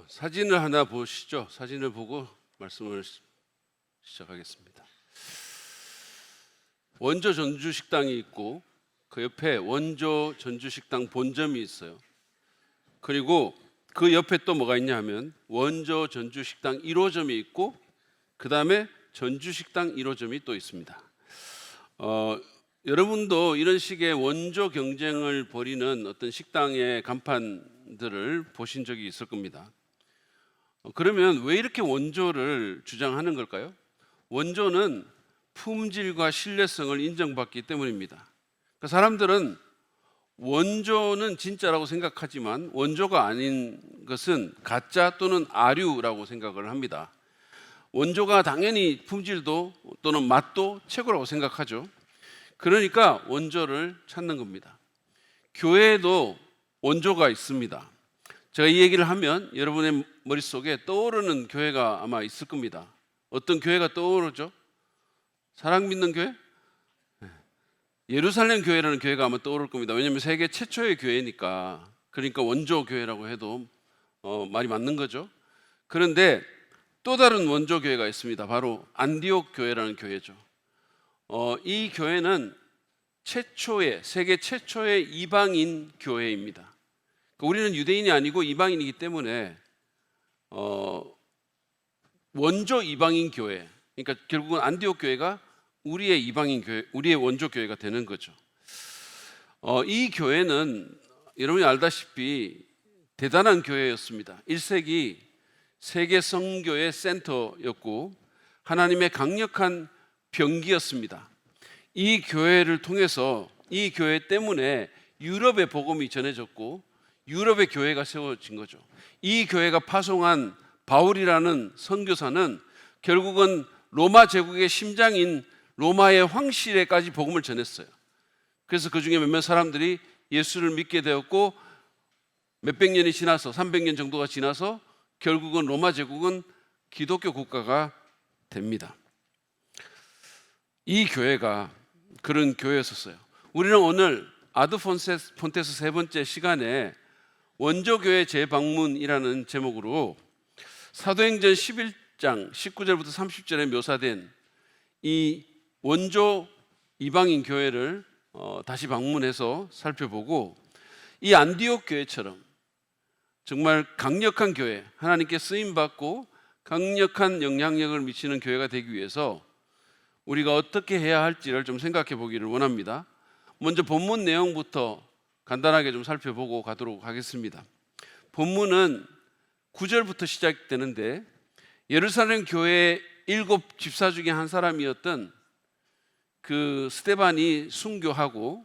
사진을 하나 보시죠. 사진을 보고 말씀을 시작하겠습니다. 원조 전주식당이 있고 그 옆에 원조 전주식당 본점이 있어요. 그리고 그 옆에 또 뭐가 있냐 하면 원조 전주식당 1호점이 있고 그 다음에 전주식당 1호점이 또 있습니다. 여러분도 이런 식의 원조 경쟁을 벌이는 어떤 식당의 간판들을 보신 적이 있을 겁니다. 그러면 왜 이렇게 원조를 주장하는 걸까요? 원조는 품질과 신뢰성을 인정받기 때문입니다. 그러니까 사람들은 원조는 진짜라고 생각하지만 원조가 아닌 것은 가짜 또는 아류라고 생각을 합니다. 원조가 당연히 품질도 또는 맛도 최고라고 생각하죠. 그러니까 원조를 찾는 겁니다. 교회에도 원조가 있습니다. 제가 이 얘기를 하면 여러분의 머릿속에 떠오르는 교회가 아마 있을 겁니다. 어떤 교회가 떠오르죠? 사랑 믿는 교회? 예루살렘 교회라는 교회가 아마 떠오를 겁니다. 왜냐하면 세계 최초의 교회니까. 그러니까 원조 교회라고 해도 말이 맞는 거죠. 그런데 또 다른 원조 교회가 있습니다. 바로 안디옥 교회라는 교회죠. 이 교회는 세계 최초의 이방인 교회입니다. 우리는 유대인이 아니고 이방인이기 때문에 원조 이방인 교회, 그러니까 결국은 안디옥 교회가 우리의 이방인 교회, 우리의 원조 교회가 되는 거죠. 이 교회는 여러분이 알다시피 대단한 교회였습니다. 1세기 세계 선교의 센터였고 하나님의 강력한 병기였습니다. 이 교회를 통해서 이 교회 때문에 유럽의 복음이 전해졌고 유럽의 교회가 세워진 거죠. 이 교회가 파송한 바울이라는 선교사는 결국은 로마 제국의 심장인 로마의 황실에까지 복음을 전했어요. 그래서 그 중에 몇몇 사람들이 예수를 믿게 되었고 몇백 년이 지나서 300년 정도가 지나서 결국은 로마 제국은 기독교 국가가 됩니다. 이 교회가 그런 교회였었어요. 우리는 오늘 아드 폰테스 세 번째 시간에 원조교회 재방문이라는 제목으로 사도행전 11장 19절부터 30절에 묘사된 이 원조 이방인 교회를 다시 방문해서 살펴보고 이 안디옥 교회처럼 정말 강력한 교회, 하나님께 쓰임받고 강력한 영향력을 미치는 교회가 되기 위해서 우리가 어떻게 해야 할지를 좀 생각해 보기를 원합니다. 먼저 본문 내용부터 간단하게 좀 살펴보고 가도록 하겠습니다. 본문은 9절부터 시작되는데 예루살렘 교회의 7 집사 중에 한 사람이었던 그 스데반이 순교하고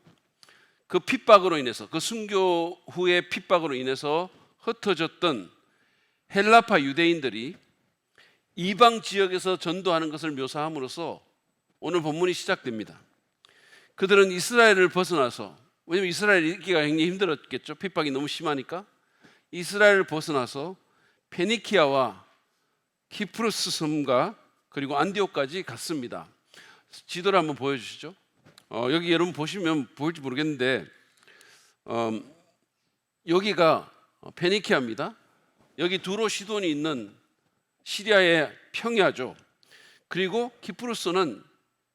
그 핍박으로 인해서 그 순교 후의 핍박으로 인해서 흩어졌던 헬라파 유대인들이 이방 지역에서 전도하는 것을 묘사함으로써 오늘 본문이 시작됩니다. 그들은 이스라엘을 벗어나서, 왜냐하면 이스라엘이 있기가 굉장히 힘들었겠죠. 핍박이 너무 심하니까. 이스라엘을 벗어나서 페니키아와 키프로스 섬과 그리고 안디옥까지 갔습니다. 지도를 한번 보여주시죠. 여기 여러분 보시면 보일지 모르겠는데 여기가 페니키아입니다. 여기 두로 시돈이 있는 시리아의 평야죠. 그리고 키프로스는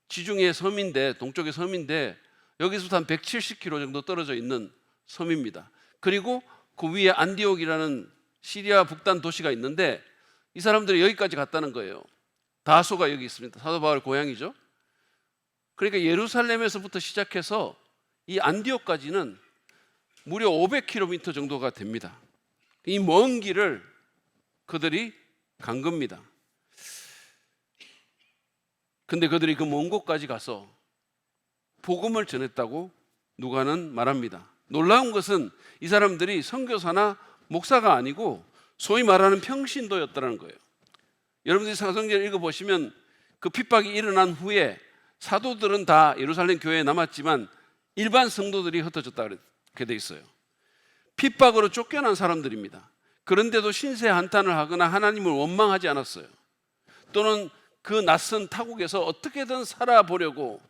지중해 섬인데, 동쪽의 섬인데 여기서부터 한 170km 정도 떨어져 있는 섬입니다. 그리고 그 위에 안디옥이라는 시리아 북단 도시가 있는데 이 사람들이 여기까지 갔다는 거예요. 다소가 여기 있습니다. 사도 바울 고향이죠. 그러니까 예루살렘에서부터 시작해서 이 안디옥까지는 무려 500km 정도가 됩니다. 이 먼 길을 그들이 간 겁니다. 근데 그들이 그 먼 곳까지 가서 복음을 전했다고 누가는 말합니다. 놀라운 것은 이 사람들이 선교사나 목사가 아니고 소위 말하는 평신도였다는 거예요. 여러분들이 사도행전을 읽어보시면 그 핍박이 일어난 후에 사도들은 다 예루살렘 교회에 남았지만 일반 성도들이 흩어졌다 그렇게 돼 있어요. 핍박으로 쫓겨난 사람들입니다. 그런데도 신세 한탄을 하거나 하나님을 원망하지 않았어요. 또는 그 낯선 타국에서 어떻게든 살아보려고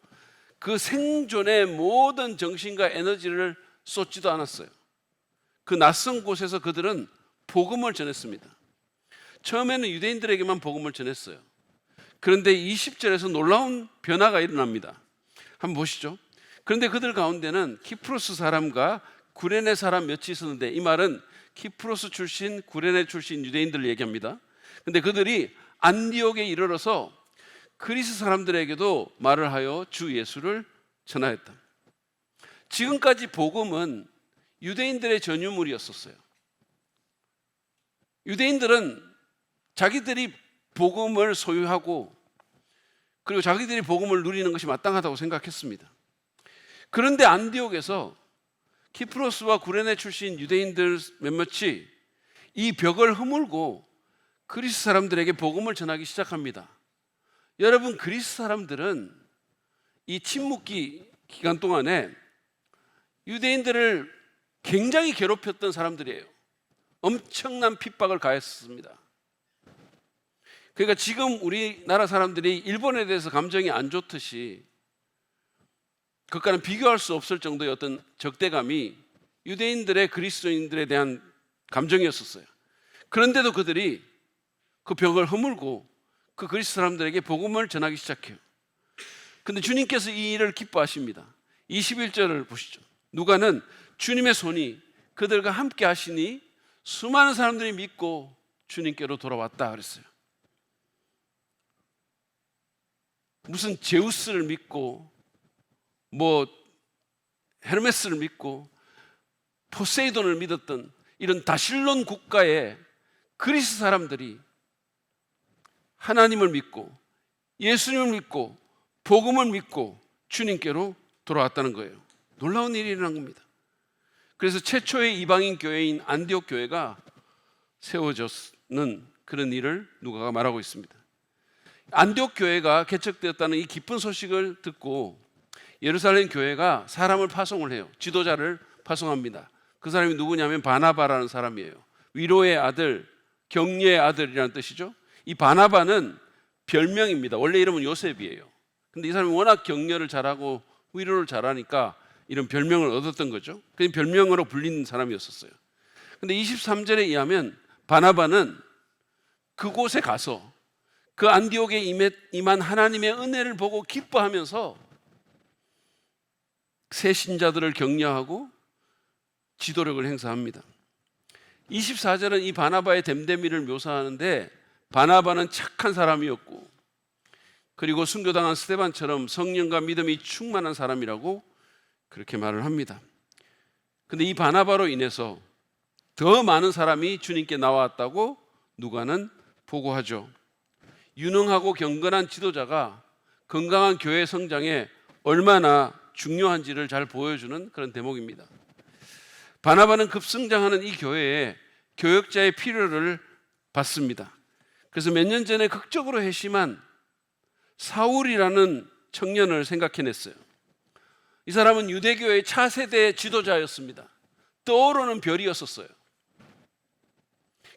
그 생존의 모든 정신과 에너지를 쏟지도 않았어요. 그 낯선 곳에서 그들은 복음을 전했습니다. 처음에는 유대인들에게만 복음을 전했어요. 그런데 20절에서 놀라운 변화가 일어납니다. 한번 보시죠. 그런데 그들 가운데는 키프로스 사람과 구레네 사람 몇이 있었는데, 이 말은 키프로스 출신, 구레네 출신 유대인들을 얘기합니다. 그런데 그들이 안디옥에 이르러서 그리스 사람들에게도 말을 하여 주 예수를 전하였다. 지금까지 복음은 유대인들의 전유물이었었어요. 유대인들은 자기들이 복음을 소유하고 그리고 자기들이 복음을 누리는 것이 마땅하다고 생각했습니다. 그런데 안디옥에서 키프로스와 구레네 출신 유대인들 몇몇이 이 벽을 허물고 그리스 사람들에게 복음을 전하기 시작합니다. 여러분, 그리스 사람들은 이 침묵기 기간 동안에 유대인들을 굉장히 괴롭혔던 사람들이에요. 엄청난 핍박을 가했습니다. 그러니까 지금 우리나라 사람들이 일본에 대해서 감정이 안 좋듯이 그것과는 비교할 수 없을 정도의 어떤 적대감이 유대인들의 그리스도인들에 대한 감정이었었어요. 그런데도 그들이 그 벽을 허물고 그 그리스 사람들에게 복음을 전하기 시작해요. 그런데 주님께서 이 일을 기뻐하십니다. 21절을 보시죠. 누가는 주님의 손이 그들과 함께 하시니 수많은 사람들이 믿고 주님께로 돌아왔다 그랬어요. 무슨 제우스를 믿고 헤르메스를 믿고 포세이돈을 믿었던 이런 다실론 국가의 그리스 사람들이 하나님을 믿고 예수님을 믿고 복음을 믿고 주님께로 돌아왔다는 거예요. 놀라운 일이 일어난 겁니다. 그래서 최초의 이방인 교회인 안디옥 교회가 세워졌는 그런 일을 누가가 말하고 있습니다. 안디옥 교회가 개척되었다는 이 기쁜 소식을 듣고 예루살렘 교회가 사람을 파송을 해요. 지도자를 파송합니다. 그 사람이 누구냐면 바나바라는 사람이에요. 위로의 아들, 격려의 아들이라는 뜻이죠. 이 바나바는 별명입니다. 원래 이름은 요셉이에요. 근데 이 사람이 워낙 격려를 잘하고 위로를 잘하니까 이런 별명을 얻었던 거죠. 그 별명으로 불리는 사람이었었어요. 근데 23절에 의하면 바나바는 그곳에 가서 그 안디옥에 임한 하나님의 은혜를 보고 기뻐하면서 새 신자들을 격려하고 지도력을 행사합니다. 24절은 이 바나바의 됨됨이를 묘사하는데, 바나바는 착한 사람이었고 그리고 순교당한 스데반처럼 성령과 믿음이 충만한 사람이라고 그렇게 말을 합니다. 그런데 이 바나바로 인해서 더 많은 사람이 주님께 나왔다고 누가는 보고하죠. 유능하고 경건한 지도자가 건강한 교회 성장에 얼마나 중요한지를 잘 보여주는 그런 대목입니다. 바나바는 급성장하는 이 교회에 교역자의 필요를 받습니다. 그래서 몇 년 전에 극적으로 회심한 사울이라는 청년을 생각해냈어요. 이 사람은 유대교의 차세대 지도자였습니다. 떠오르는 별이었었어요.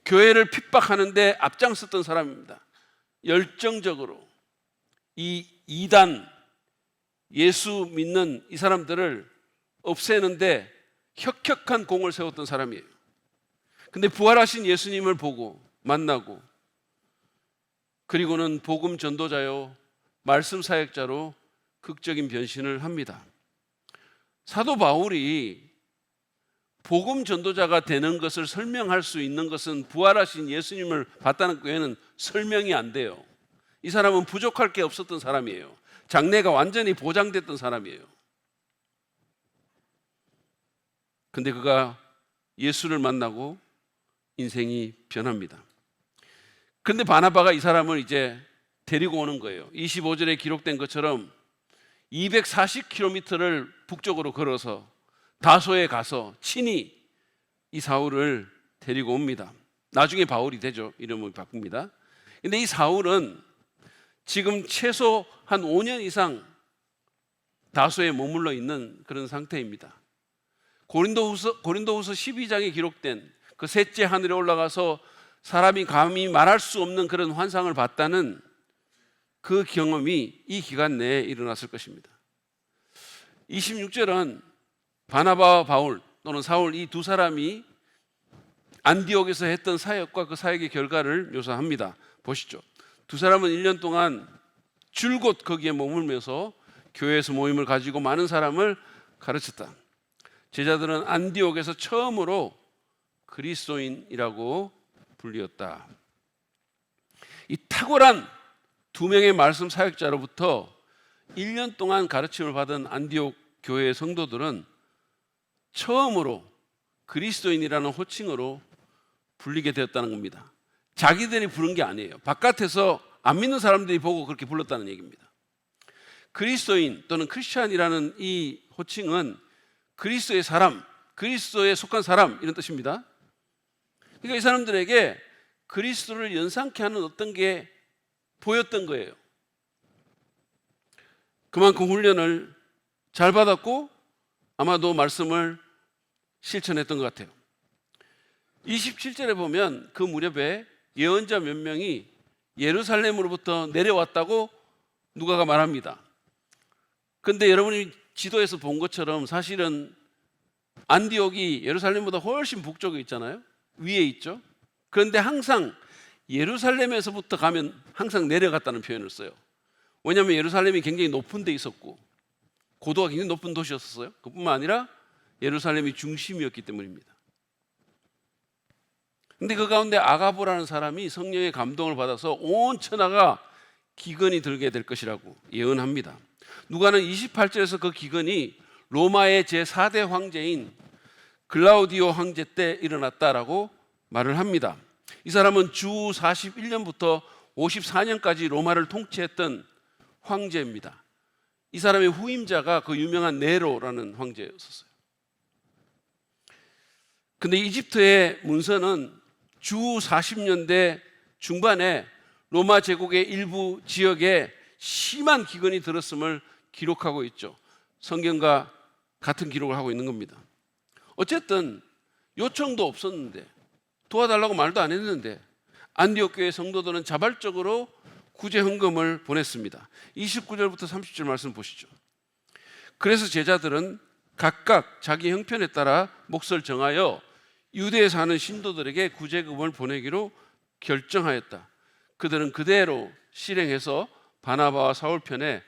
교회를 핍박하는데 앞장섰던 사람입니다. 열정적으로 이 이단, 예수 믿는 이 사람들을 없애는데 혁혁한 공을 세웠던 사람이에요. 근데 부활하신 예수님을 보고 만나고 그리고는 복음 전도자요 말씀 사역자로 극적인 변신을 합니다. 사도 바울이 복음 전도자가 되는 것을 설명할 수 있는 것은 부활하신 예수님을 봤다는 외에는 설명이 안 돼요. 이 사람은 부족할 게 없었던 사람이에요. 장래가 완전히 보장됐던 사람이에요. 근데 그가 예수를 만나고 인생이 변합니다. 그런데 바나바가 이 사람을 이제 데리고 오는 거예요. 25절에 기록된 것처럼 240km를 북쪽으로 걸어서 다소에 가서 친히 이 사울을 데리고 옵니다. 나중에 바울이 되죠. 이름을 바꿉니다. 근데 이 사울은 지금 최소 한 5년 이상 다소에 머물러 있는 그런 상태입니다. 고린도후서 12장에 기록된 그 셋째 하늘에 올라가서 사람이 감히 말할 수 없는 그런 환상을 봤다는 그 경험이 이 기간 내에 일어났을 것입니다. 26절은 바나바와 바울 또는 사울 이 두 사람이 안디옥에서 했던 사역과 그 사역의 결과를 묘사합니다. 보시죠. 두 사람은 1년 동안 줄곧 거기에 머물면서 교회에서 모임을 가지고 많은 사람을 가르쳤다. 제자들은 안디옥에서 처음으로 그리스도인이라고 불리었다. 이 탁월한 두 명의 말씀 사역자로부터 1년 동안 가르침을 받은 안디옥 교회의 성도들은 처음으로 그리스도인이라는 호칭으로 불리게 되었다는 겁니다. 자기들이 부른 게 아니에요. 바깥에서 안 믿는 사람들이 보고 그렇게 불렀다는 얘기입니다. 그리스도인 또는 크리스찬이라는 이 호칭은 그리스도의 사람, 그리스도에 속한 사람 이런 뜻입니다. 그러니까 이 사람들에게 그리스도를 연상케 하는 어떤 게 보였던 거예요. 그만큼 훈련을 잘 받았고 아마도 말씀을 실천했던 것 같아요. 27절에 보면 그 무렵에 예언자 몇 명이 예루살렘으로부터 내려왔다고 누가가 말합니다. 그런데 여러분이 지도에서 본 것처럼 사실은 안디옥이 예루살렘보다 훨씬 북쪽에 있잖아요. 위에 있죠. 그런데 항상 예루살렘에서부터 가면 항상 내려갔다는 표현을 써요. 왜냐하면 예루살렘이 굉장히 높은 데 있었고 고도가 굉장히 높은 도시였어요. 그뿐만 아니라 예루살렘이 중심이었기 때문입니다. 근데 그 가운데 아가보라는 사람이 성령의 감동을 받아서 온 천하가 기근이 들게 될 것이라고 예언합니다. 누가는 28절에서 그 기근이 로마의 제4대 황제인 글라우디오 황제 때 일어났다라고 말을 합니다. 이 사람은 주 41년부터 54년까지 로마를 통치했던 황제입니다. 이 사람의 후임자가 그 유명한 네로라는 황제였었어요. 근데 이집트의 문서는 주 40년대 중반에 로마 제국의 일부 지역에 심한 기근이 들었음을 기록하고 있죠. 성경과 같은 기록을 하고 있는 겁니다. 어쨌든 요청도 없었는데 도와달라고 말도 안 했는데 안디옥 교회 성도들은 자발적으로 구제 헌금을 보냈습니다. 29절부터 30절 말씀 보시죠. 그래서 제자들은 각각 자기 형편에 따라 몫을 정하여 유대에 사는 신도들에게 구제금을 보내기로 결정하였다. 그들은 그대로 실행해서 바나바와 사울 편에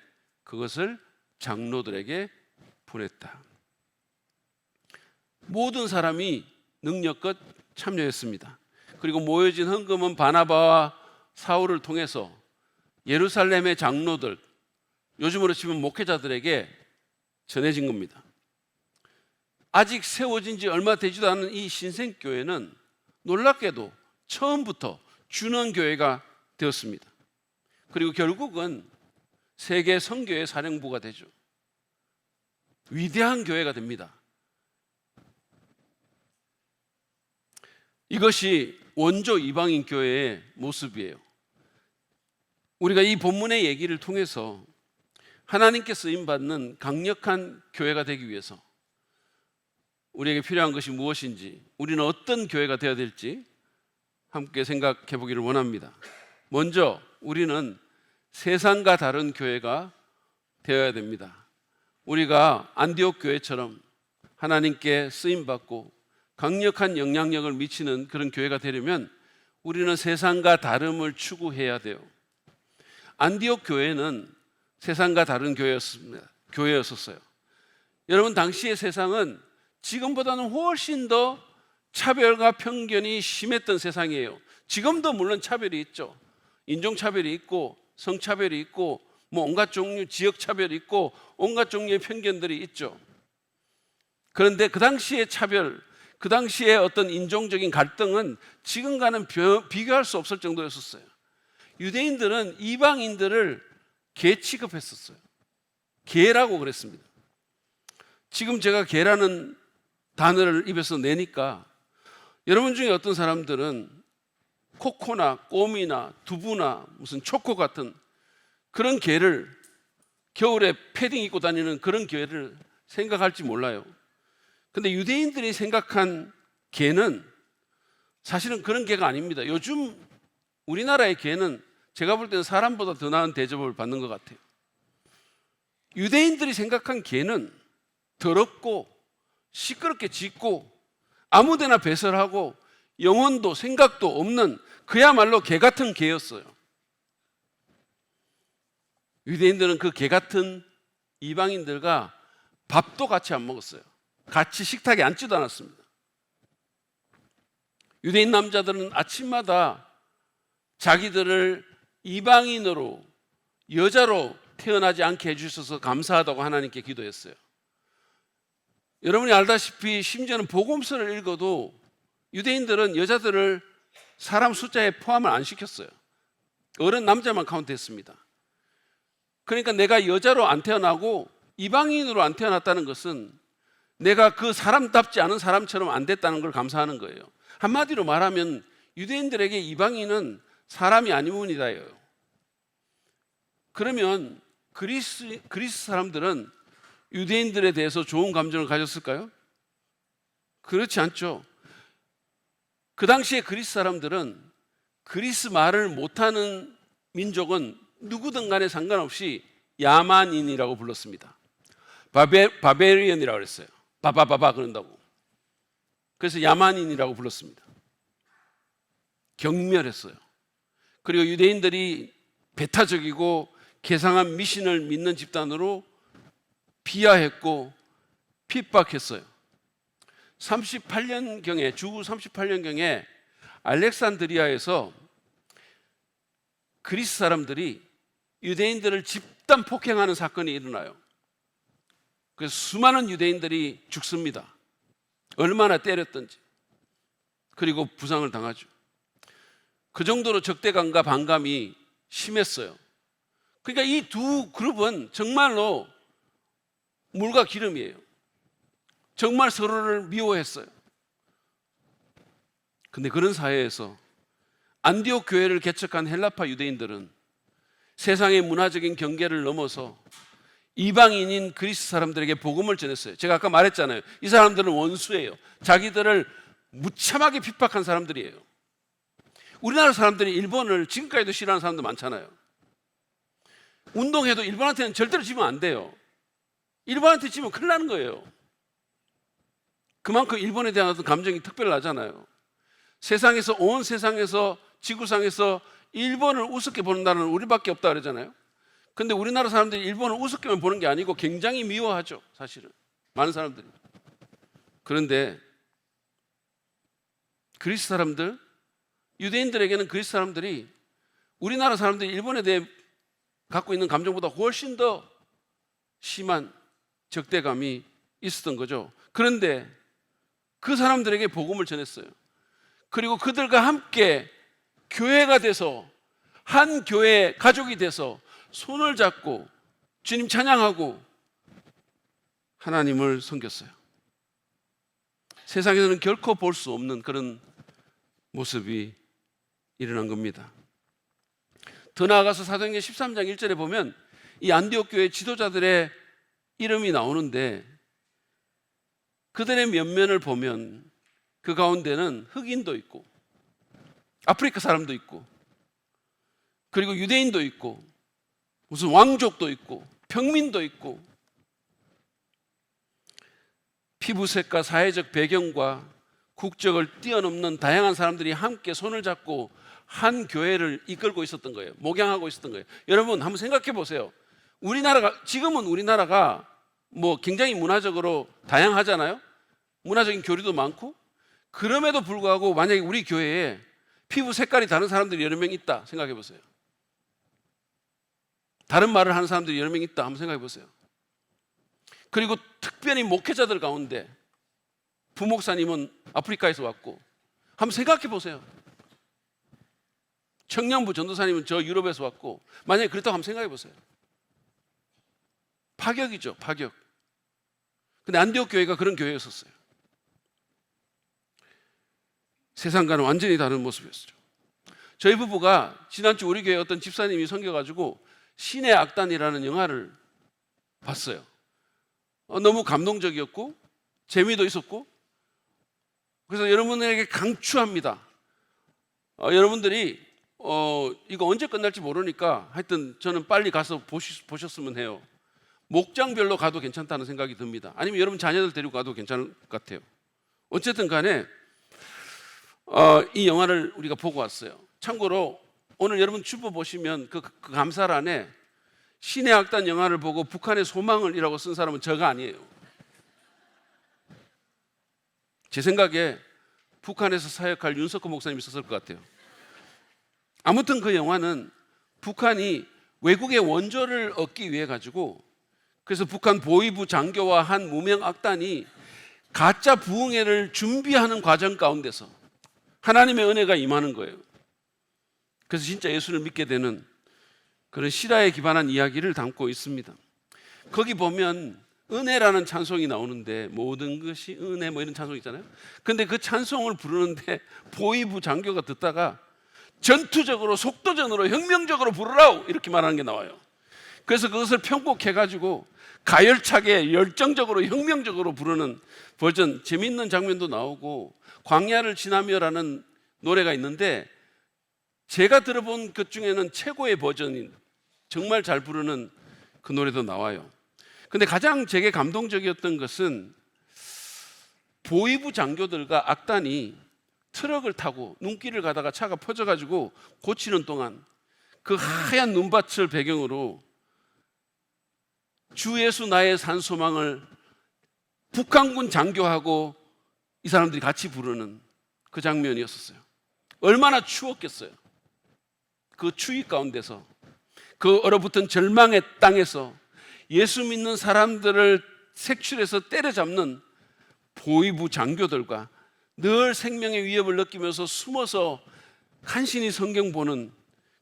그것을 장로들에게 보냈다. 모든 사람이 능력껏 참여했습니다. 그리고 모여진 헌금은 바나바와 사울을 통해서 예루살렘의 장로들, 요즘으로 치면 목회자들에게 전해진 겁니다. 아직 세워진 지 얼마 되지도 않은 이 신생교회는 놀랍게도 처음부터 준원교회가 되었습니다. 그리고 결국은 세계 선교회 사령부가 되죠. 위대한 교회가 됩니다. 이것이 원조 이방인 교회의 모습이에요. 우리가 이 본문의 얘기를 통해서 하나님께 쓰임받는 강력한 교회가 되기 위해서 우리에게 필요한 것이 무엇인지, 우리는 어떤 교회가 되어야 될지 함께 생각해 보기를 원합니다. 먼저 우리는 세상과 다른 교회가 되어야 됩니다. 우리가 안디옥 교회처럼 하나님께 쓰임받고 강력한 영향력을 미치는 그런 교회가 되려면 우리는 세상과 다름을 추구해야 돼요. 안디옥 교회는 세상과 다른 교회였었어요. 여러분, 당시의 세상은 지금보다는 훨씬 더 차별과 편견이 심했던 세상이에요. 지금도 물론 차별이 있죠. 인종차별이 있고 성차별이 있고 온갖 종류 지역차별이 있고 온갖 종류의 편견들이 있죠. 그런데 그 당시의 차별, 그 당시의 어떤 인종적인 갈등은 지금과는 비교할 수 없을 정도였었어요. 유대인들은 이방인들을 개 취급했었어요. 개라고 그랬습니다. 지금 제가 개라는 단어를 입에서 내니까 여러분 중에 어떤 사람들은 코코나 꼬미나 두부나 무슨 초코 같은 그런 개를, 겨울에 패딩 입고 다니는 그런 개를 생각할지 몰라요. 근데 유대인들이 생각한 개는 사실은 그런 개가 아닙니다. 요즘 우리나라의 개는 제가 볼 때는 사람보다 더 나은 대접을 받는 것 같아요. 유대인들이 생각한 개는 더럽고 시끄럽게 짖고 아무데나 배설하고 영혼도 생각도 없는 그야말로 개 같은 개였어요. 유대인들은 그 개 같은 이방인들과 밥도 같이 안 먹었어요. 같이 식탁에 앉지도 않았습니다. 유대인 남자들은 아침마다 자기들을 이방인으로, 여자로 태어나지 않게 해주셔서 감사하다고 하나님께 기도했어요. 여러분이 알다시피 심지어는 복음서를 읽어도 유대인들은 여자들을 사람 숫자에 포함을 안 시켰어요. 어른 남자만 카운트했습니다. 그러니까 내가 여자로 안 태어나고 이방인으로 안 태어났다는 것은 내가 그 사람답지 않은 사람처럼 안 됐다는 걸 감사하는 거예요. 한마디로 말하면 유대인들에게 이방인은 사람이 아니문이다예요. 그러면 그리스 사람들은 유대인들에 대해서 좋은 감정을 가졌을까요? 그렇지 않죠. 그 당시에 그리스 사람들은 그리스 말을 못하는 민족은 누구든 간에 상관없이 야만인이라고 불렀습니다. 바베리언이라고 그랬어요. 바바바바 그런다고. 그래서 야만인이라고 불렀습니다. 경멸했어요. 그리고 유대인들이 배타적이고 개상한 미신을 믿는 집단으로 비하했고 핍박했어요. 38년경에, 주후 38년경에 알렉산드리아에서 그리스 사람들이 유대인들을 집단 폭행하는 사건이 일어나요. 그래서 수많은 유대인들이 죽습니다. 얼마나 때렸던지. 그리고 부상을 당하죠. 그 정도로 적대감과 반감이 심했어요. 그러니까 이 두 그룹은 정말로 물과 기름이에요. 정말 서로를 미워했어요. 근데 그런 사회에서 안디옥 교회를 개척한 헬라파 유대인들은 세상의 문화적인 경계를 넘어서 이방인인 그리스 사람들에게 복음을 전했어요. 제가 아까 말했잖아요. 이 사람들은 원수예요. 자기들을 무참하게 핍박한 사람들이에요. 우리나라 사람들이 일본을 지금까지도 싫어하는 사람도 많잖아요. 운동해도 일본한테는 절대로 지면 안 돼요. 일본한테 지면 큰일 나는 거예요. 그만큼 일본에 대한 어떤 감정이 특별하잖아요. 온 세상에서, 지구상에서 일본을 우습게 보는 나라는 우리밖에 없다 그러잖아요. 근데 우리나라 사람들이 일본을 우습게만 보는 게 아니고 굉장히 미워하죠, 사실은. 많은 사람들이. 그런데 그리스 사람들, 유대인들에게는 그리스 사람들이 우리나라 사람들이 일본에 대해 갖고 있는 감정보다 훨씬 더 심한 적대감이 있었던 거죠. 그런데 그 사람들에게 복음을 전했어요. 그리고 그들과 함께 교회가 돼서, 한 교회 가족이 돼서 손을 잡고 주님 찬양하고 하나님을 섬겼어요. 세상에서는 결코 볼 수 없는 그런 모습이 일어난 겁니다. 더 나아가서 사도행전 13장 1절에 보면 이 안디옥 교회 지도자들의 이름이 나오는데, 그들의 면면을 보면 그 가운데는 흑인도 있고 아프리카 사람도 있고 그리고 유대인도 있고 무슨 왕족도 있고 평민도 있고, 피부색과 사회적 배경과 국적을 뛰어넘는 다양한 사람들이 함께 손을 잡고 한 교회를 이끌고 있었던 거예요. 목양하고 있었던 거예요. 여러분 한번 생각해 보세요. 지금은 우리나라가 뭐 굉장히 문화적으로 다양하잖아요. 문화적인 교류도 많고. 그럼에도 불구하고 만약에 우리 교회에 피부 색깔이 다른 사람들이 여러 명 있다 생각해 보세요. 다른 말을 하는 사람들이 여러 명 있다 한번 생각해 보세요. 그리고 특별히 목회자들 가운데 부목사님은 아프리카에서 왔고, 한번 생각해 보세요. 청년부 전도사님은 저 유럽에서 왔고, 만약에 그렇다고 한번 생각해 보세요. 파격이죠, 파격. 근데 안디옥 교회가 그런 교회였었어요. 세상과는 완전히 다른 모습이었죠. 저희 부부가 지난주 우리 교회 어떤 집사님이 섬겨가지고 신의 악단이라는 영화를 봤어요. 너무 감동적이었고 재미도 있었고, 그래서 여러분에게 강추합니다. 여러분들이 이거 언제 끝날지 모르니까 하여튼 저는 빨리 가서 보셨으면 해요. 목장별로 가도 괜찮다는 생각이 듭니다. 아니면 여러분 자녀들 데리고 가도 괜찮을 것 같아요. 어쨌든 간에 이 영화를 우리가 보고 왔어요. 참고로 오늘 여러분 주보 보시면 그 감사란에 신의 악단 영화를 보고 북한의 소망을이라고 쓴 사람은 저가 아니에요. 제 생각에 북한에서 사역할 윤석호 목사님이 썼을 것 같아요. 아무튼 그 영화는 북한이 외국의 원조를 얻기 위해 가지고, 그래서 북한 보위부 장교와 한 무명 악단이 가짜 부흥회를 준비하는 과정 가운데서 하나님의 은혜가 임하는 거예요. 그래서 진짜 예수를 믿게 되는 그런 실화에 기반한 이야기를 담고 있습니다. 거기 보면 은혜라는 찬송이 나오는데, 모든 것이 은혜 뭐 이런 찬송 있잖아요. 근데 그 찬송을 부르는데 보위부 장교가 듣다가 전투적으로 속도전으로 혁명적으로 부르라고 이렇게 말하는 게 나와요. 그래서 그것을 편곡해가지고 가열차게 열정적으로 혁명적으로 부르는 버전, 재밌는 장면도 나오고, 광야를 지나며라는 노래가 있는데 제가 들어본 것 중에는 최고의 버전인, 정말 잘 부르는 그 노래도 나와요. 근데 가장 제게 감동적이었던 것은 보위부 장교들과 악단이 트럭을 타고 눈길을 가다가 차가 퍼져가지고 고치는 동안 그 하얀 눈밭을 배경으로 주 예수 나의 산소망을 북한군 장교하고 이 사람들이 같이 부르는 그 장면이었어요. 얼마나 추웠겠어요. 그 추위 가운데서, 그 얼어붙은 절망의 땅에서 예수 믿는 사람들을 색출해서 때려잡는 보위부 장교들과 늘 생명의 위협을 느끼면서 숨어서 간신히 성경 보는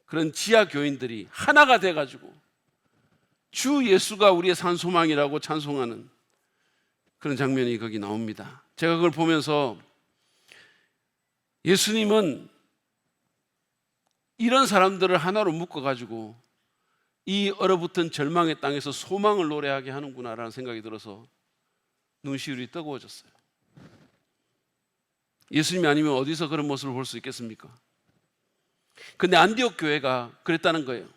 그런 지하 교인들이 하나가 돼가지고 주 예수가 우리의 산소망이라고 찬송하는 그런 장면이 거기 나옵니다. 제가 그걸 보면서 예수님은 이런 사람들을 하나로 묶어가지고 이 얼어붙은 절망의 땅에서 소망을 노래하게 하는구나라는 생각이 들어서 눈시울이 뜨거워졌어요. 예수님이 아니면 어디서 그런 모습을 볼 수 있겠습니까? 근데 안디옥 교회가 그랬다는 거예요.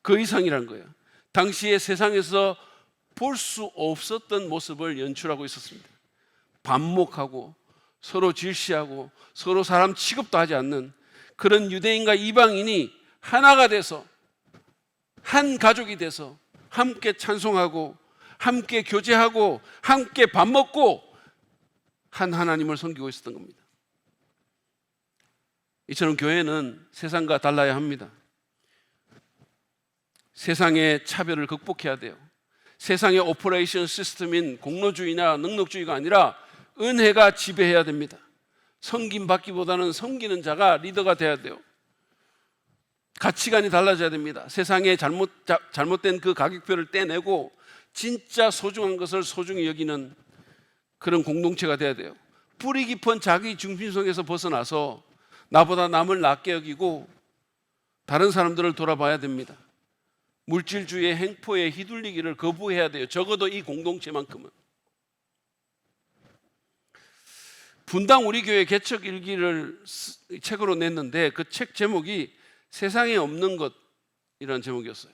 그 이상이라는 거예요. 당시에 세상에서 볼 수 없었던 모습을 연출하고 있었습니다. 반목하고 서로 질시하고 서로 사람 취급도 하지 않는 그런 유대인과 이방인이 하나가 돼서, 한 가족이 돼서 함께 찬송하고 함께 교제하고 함께 밥 먹고 한 하나님을 섬기고 있었던 겁니다. 이처럼 교회는 세상과 달라야 합니다. 세상의 차별을 극복해야 돼요. 세상의 오퍼레이션 시스템인 공로주의나 능력주의가 아니라 은혜가 지배해야 됩니다. 섬김받기보다는 섬기는 자가 리더가 돼야 돼요. 가치관이 달라져야 됩니다. 세상에 잘못된 그 가격표를 떼내고 진짜 소중한 것을 소중히 여기는 그런 공동체가 돼야 돼요. 뿌리 깊은 자기 중심성에서 벗어나서 나보다 남을 낮게 여기고 다른 사람들을 돌아봐야 됩니다. 물질주의의 행포에 휘둘리기를 거부해야 돼요. 적어도 이 공동체만큼은. 분당 우리 교회 개척 일기를 책으로 냈는데 그 책 제목이 세상에 없는 것이라는 제목이었어요.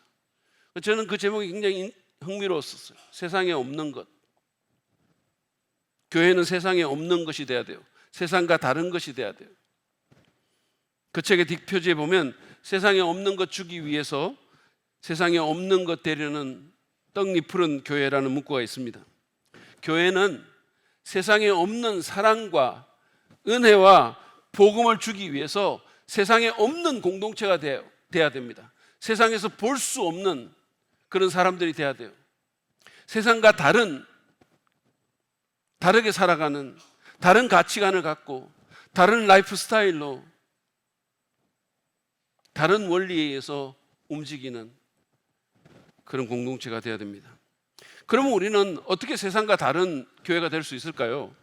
저는 그 제목이 굉장히 흥미로웠었어요. 세상에 없는 것. 교회는 세상에 없는 것이 돼야 돼요. 세상과 다른 것이 돼야 돼요. 그 책의 뒷표지에 보면 세상에 없는 것 주기 위해서 세상에 없는 것 되려는 떡잎 푸른 교회라는 문구가 있습니다. 교회는 세상에 없는 사랑과 은혜와 복음을 주기 위해서 세상에 없는 공동체가 돼야 됩니다. 세상에서 볼 수 없는 그런 사람들이 돼야 돼요. 세상과 다르게 살아가는, 다른 가치관을 갖고 다른 라이프 스타일로 다른 원리에 의해서 움직이는 그런 공동체가 돼야 됩니다. 그러면 우리는 어떻게 세상과 다른 교회가 될 수 있을까요?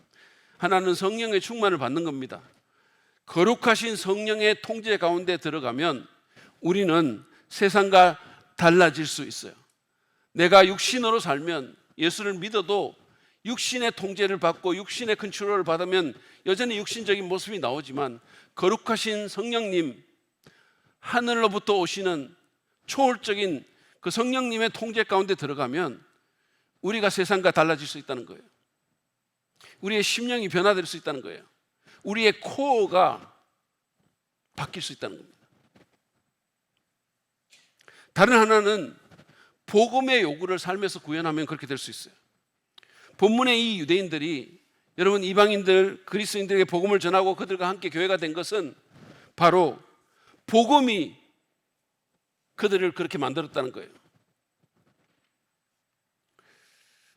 하나는 성령의 충만을 받는 겁니다. 거룩하신 성령의 통제 가운데 들어가면 우리는 세상과 달라질 수 있어요. 내가 육신으로 살면, 예수를 믿어도 육신의 통제를 받고 육신의 컨트롤을 받으면 여전히 육신적인 모습이 나오지만, 거룩하신 성령님, 하늘로부터 오시는 초월적인 그 성령님의 통제 가운데 들어가면 우리가 세상과 달라질 수 있다는 거예요. 우리의 심령이 변화될 수 있다는 거예요. 우리의 코어가 바뀔 수 있다는 겁니다. 다른 하나는 복음의 요구를 삶에서 구현하면 그렇게 될 수 있어요. 본문의 이 유대인들이 여러분 이방인들 그리스도인들에게 복음을 전하고 그들과 함께 교회가 된 것은 바로 복음이 그들을 그렇게 만들었다는 거예요.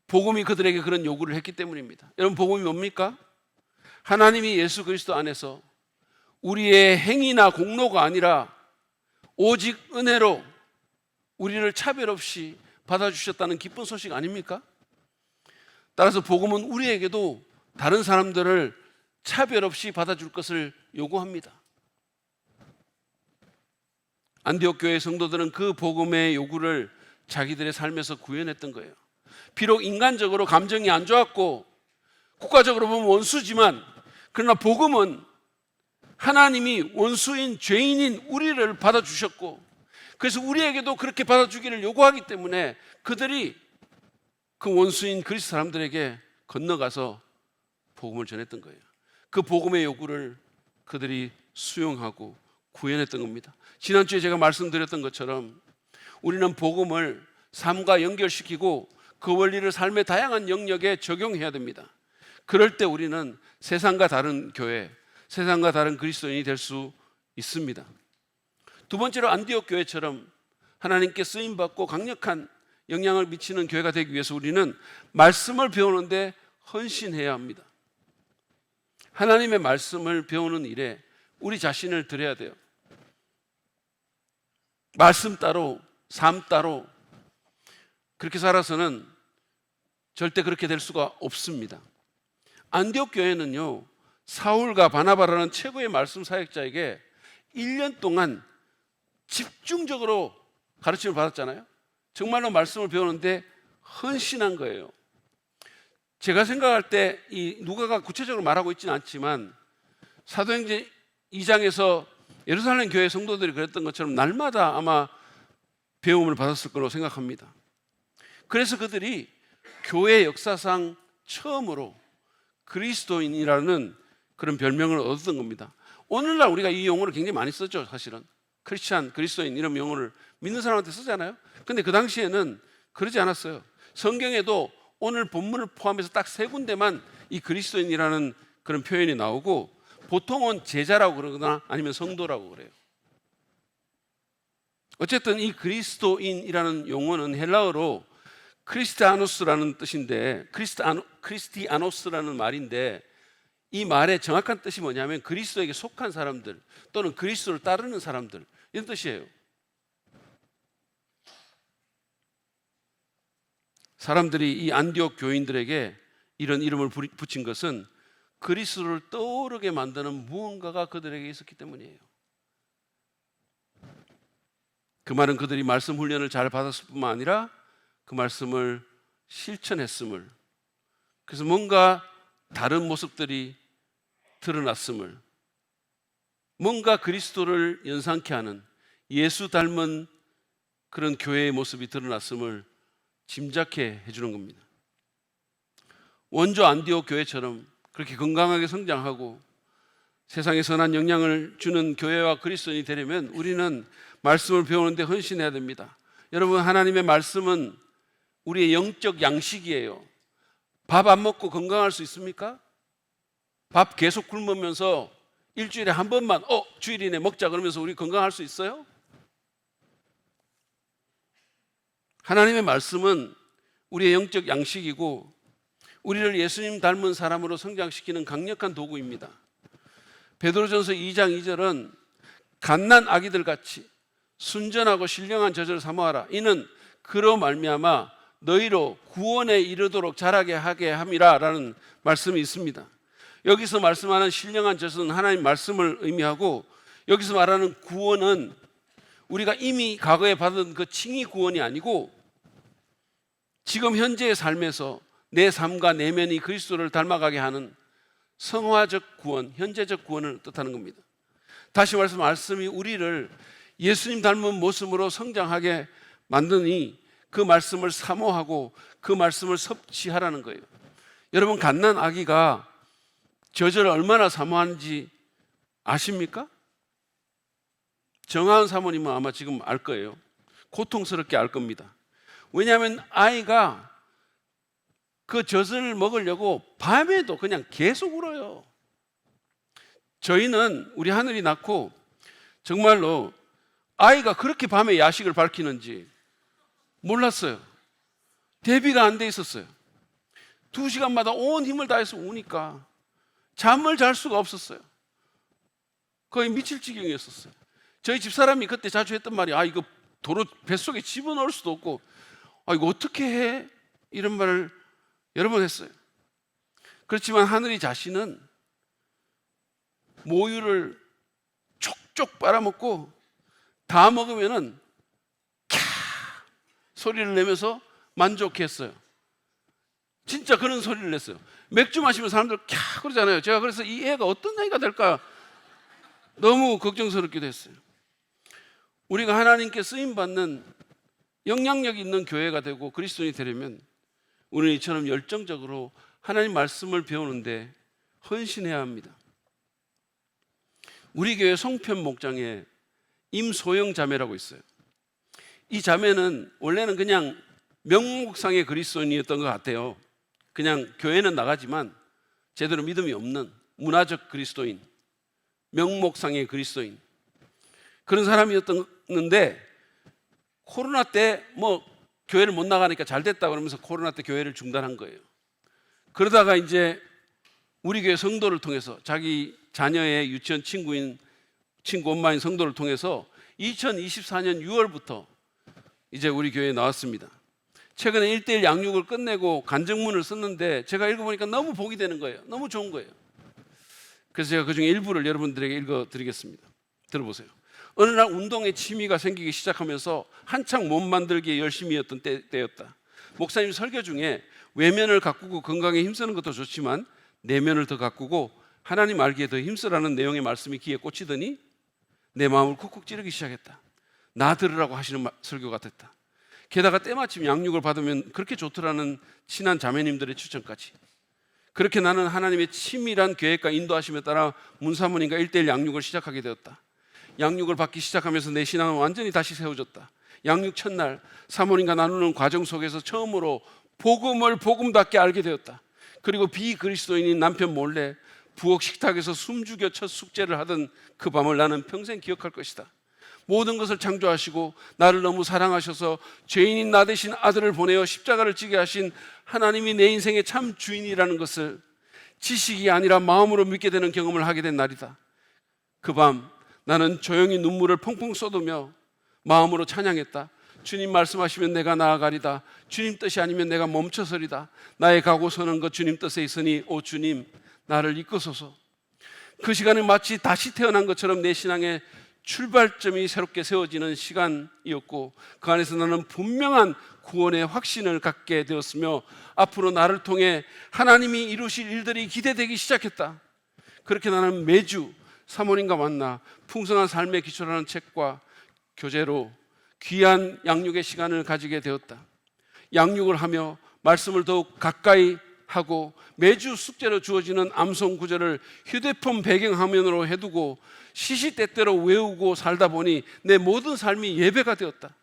복음이 그들에게 그런 요구를 했기 때문입니다. 여러분 복음이 뭡니까? 하나님이 예수 그리스도 안에서 우리의 행위나 공로가 아니라 오직 은혜로 우리를 차별 없이 받아주셨다는 기쁜 소식 아닙니까? 따라서 복음은 우리에게도 다른 사람들을 차별 없이 받아줄 것을 요구합니다. 안디옥 교회 성도들은 그 복음의 요구를 자기들의 삶에서 구현했던 거예요. 비록 인간적으로 감정이 안 좋았고 국가적으로 보면 원수지만 그러나 복음은 하나님이 원수인 죄인인 우리를 받아주셨고 그래서 우리에게도 그렇게 받아주기를 요구하기 때문에 그들이 그 원수인 그리스 사람들에게 건너가서 복음을 전했던 거예요. 그 복음의 요구를 그들이 수용하고 구현했던 겁니다. 지난주에 제가 말씀드렸던 것처럼 우리는 복음을 삶과 연결시키고 그 원리를 삶의 다양한 영역에 적용해야 됩니다. 그럴 때 우리는 세상과 다른 교회, 세상과 다른 그리스도인이 될 수 있습니다. 두 번째로 안디옥 교회처럼 하나님께 쓰임받고 강력한 영향을 미치는 교회가 되기 위해서 우리는 말씀을 배우는데 헌신해야 합니다. 하나님의 말씀을 배우는 일에 우리 자신을 드려야 돼요. 말씀 따로, 삶 따로 그렇게 살아서는 절대 그렇게 될 수가 없습니다. 안디옥 교회는요, 사울과 바나바라는 최고의 말씀 사역자에게 1년 동안 집중적으로 가르침을 받았잖아요. 정말로 말씀을 배우는데 헌신한 거예요. 제가 생각할 때 이 누가가 구체적으로 말하고 있지는 않지만 사도행전 2장에서 예루살렘 교회 성도들이 그랬던 것처럼 날마다 아마 배움을 받았을 거라고 생각합니다. 그래서 그들이 교회 역사상 처음으로 그리스도인이라는 그런 별명을 얻었던 겁니다. 오늘날 우리가 이 용어를 굉장히 많이 쓰죠. 사실은 크리스찬, 그리스도인 이런 용어를 믿는 사람한테 쓰잖아요. 근데 그 당시에는 그러지 않았어요. 성경에도 오늘 본문을 포함해서 딱 3군데만 이 그리스도인이라는 그런 표현이 나오고 보통은 제자라고 그러거나 아니면 성도라고 그래요. 어쨌든 이 그리스도인이라는 용어는 헬라어로 크리스티아노스라는 뜻인데 크리스티아노스라는 말인데 이 말의 정확한 뜻이 뭐냐면 그리스도에게 속한 사람들 또는 그리스도를 따르는 사람들 이런 뜻이에요. 사람들이 이 안디옥 교인들에게 이런 이름을 붙인 것은 그리스도를 떠오르게 만드는 무언가가 그들에게 있었기 때문이에요. 그 말은 그들이 말씀 훈련을 잘 받았을 뿐만 아니라 그 말씀을 실천했음을, 그래서 뭔가 다른 모습들이 드러났음을, 뭔가 그리스도를 연상케 하는 예수 닮은 그런 교회의 모습이 드러났음을 짐작해 해주는 겁니다. 원조 안디옥 교회처럼 그렇게 건강하게 성장하고 세상에 선한 영향을 주는 교회와 그리스도인이 되려면 우리는 말씀을 배우는데 헌신해야 됩니다. 여러분, 하나님의 말씀은 우리의 영적 양식이에요. 밥 안 먹고 건강할 수 있습니까? 밥 계속 굶으면서 일주일에 한 번만 주일이네 먹자 그러면서 우리 건강할 수 있어요? 하나님의 말씀은 우리의 영적 양식이고 우리를 예수님 닮은 사람으로 성장시키는 강력한 도구입니다. 베드로전서 2장 2절은 갓난 아기들 같이 순전하고 신령한 저절을 사모하라. 이는 그로 말미암아 너희로 구원에 이르도록 자라게 하게 함이라 라는 말씀이 있습니다. 여기서 말씀하는 신령한 젖은 하나님 말씀을 의미하고 여기서 말하는 구원은 우리가 이미 과거에 받은 그 칭의 구원이 아니고 지금 현재의 삶에서 내 삶과 내면이 그리스도를 닮아가게 하는 성화적 구원, 현재적 구원을 뜻하는 겁니다. 다시 말씀이 우리를 예수님 닮은 모습으로 성장하게 만드니 그 말씀을 사모하고 그 말씀을 섭취하라는 거예요. 여러분, 갓난 아기가 젖을 얼마나 사모하는지 아십니까? 정하은 사모님은 아마 지금 알 거예요. 고통스럽게 알 겁니다. 왜냐하면 아이가 그 젖을 먹으려고 밤에도 그냥 계속 울어요. 저희는 우리 하늘이 낳고 정말로 아이가 그렇게 밤에 야식을 밝히는지 몰랐어요. 대비가 안 돼 있었어요. 2시간마다 온 힘을 다해서 우니까 잠을 잘 수가 없었어요. 거의 미칠 지경이었었어요. 저희 집사람이 그때 자주 했던 말이, 이거 도로 뱃속에 집어넣을 수도 없고 이거 어떻게 해? 이런 말을 여러 번 했어요. 그렇지만 하늘이 자신은 모유를 촉촉 빨아먹고 다 먹으면은 캬 소리를 내면서 만족했어요. 진짜 그런 소리를 냈어요. 맥주 마시면 사람들 캬 그러잖아요. 제가 그래서 이 애가 어떤 아이가 될까 너무 걱정스럽기도 했어요. 우리가 하나님께 쓰임받는 영향력 있는 교회가 되고 그리스도인이 되려면 우리는 이처럼 열정적으로 하나님 말씀을 배우는데 헌신해야 합니다. 우리 교회 송편 목장에 임소영 자매라고 있어요. 이 자매는 원래는 그냥 명목상의 그리스도인이었던 것 같아요. 그냥 교회는 나가지만 제대로 믿음이 없는 문화적 그리스도인, 명목상의 그리스도인, 그런 사람이었는데 코로나 때 교회를 못 나가니까 잘 됐다 그러면서 코로나 때 교회를 중단한 거예요. 그러다가 이제 우리 교회 성도를 통해서 자기 자녀의 유치원 친구 엄마인 성도를 통해서 2024년 6월부터 이제 우리 교회에 나왔습니다. 최근에 1:1 양육을 끝내고 간증문을 썼는데 제가 읽어보니까 너무 복이 되는 거예요. 너무 좋은 거예요. 그래서 제가 그중에 일부를 여러분들에게 읽어드리겠습니다. 들어보세요. 어느 날 운동에 취미가 생기기 시작하면서 한창 몸 만들기에 열심히 했던 때였다. 목사님 설교 중에 외면을 가꾸고 건강에 힘쓰는 것도 좋지만 내면을 더 가꾸고 하나님 알기에 더 힘쓰라는 내용의 말씀이 귀에 꽂히더니 내 마음을 쿡쿡 찌르기 시작했다. 나 들으라고 하시는 설교 같았다. 게다가 때마침 양육을 받으면 그렇게 좋더라는 친한 자매님들의 추천까지. 그렇게 나는 하나님의 치밀한 계획과 인도하심에 따라 문사모님과 1:1 양육을 시작하게 되었다. 양육을 받기 시작하면서 내 신앙은 완전히 다시 세워졌다. 양육 첫날 사모님과 나누는 과정 속에서 처음으로 복음을 복음답게 알게 되었다. 그리고 비그리스도인인 남편 몰래 부엌 식탁에서 숨죽여 첫 숙제를 하던 그 밤을 나는 평생 기억할 것이다. 모든 것을 창조하시고 나를 너무 사랑하셔서 죄인인 나 대신 아들을 보내어 십자가를 지게 하신 하나님이 내 인생의 참 주인이라는 것을 지식이 아니라 마음으로 믿게 되는 경험을 하게 된 날이다. 그 밤 나는 조용히 눈물을 펑펑 쏟으며 마음으로 찬양했다. 주님 말씀하시면 내가 나아가리다. 주님 뜻이 아니면 내가 멈춰서리다. 나의 가고 서는 것 주님 뜻에 있으니 오 주님 나를 이끄소서. 그 시간은 마치 다시 태어난 것처럼 내 신앙의 출발점이 새롭게 세워지는 시간이었고 그 안에서 나는 분명한 구원의 확신을 갖게 되었으며 앞으로 나를 통해 하나님이 이루실 일들이 기대되기 시작했다. 그렇게 나는 매주 사모님과 만나 풍성한 삶의 기초라는 책과 교재로 귀한 양육의 시간을 가지게 되었다. 양육을 하며 말씀을 더욱 가까이 하고 매주 숙제로 주어지는 암송 구절을 휴대폰 배경화면으로 해두고 시시때때로 외우고 살다 보니 내 모든 삶이 예배가 되었다.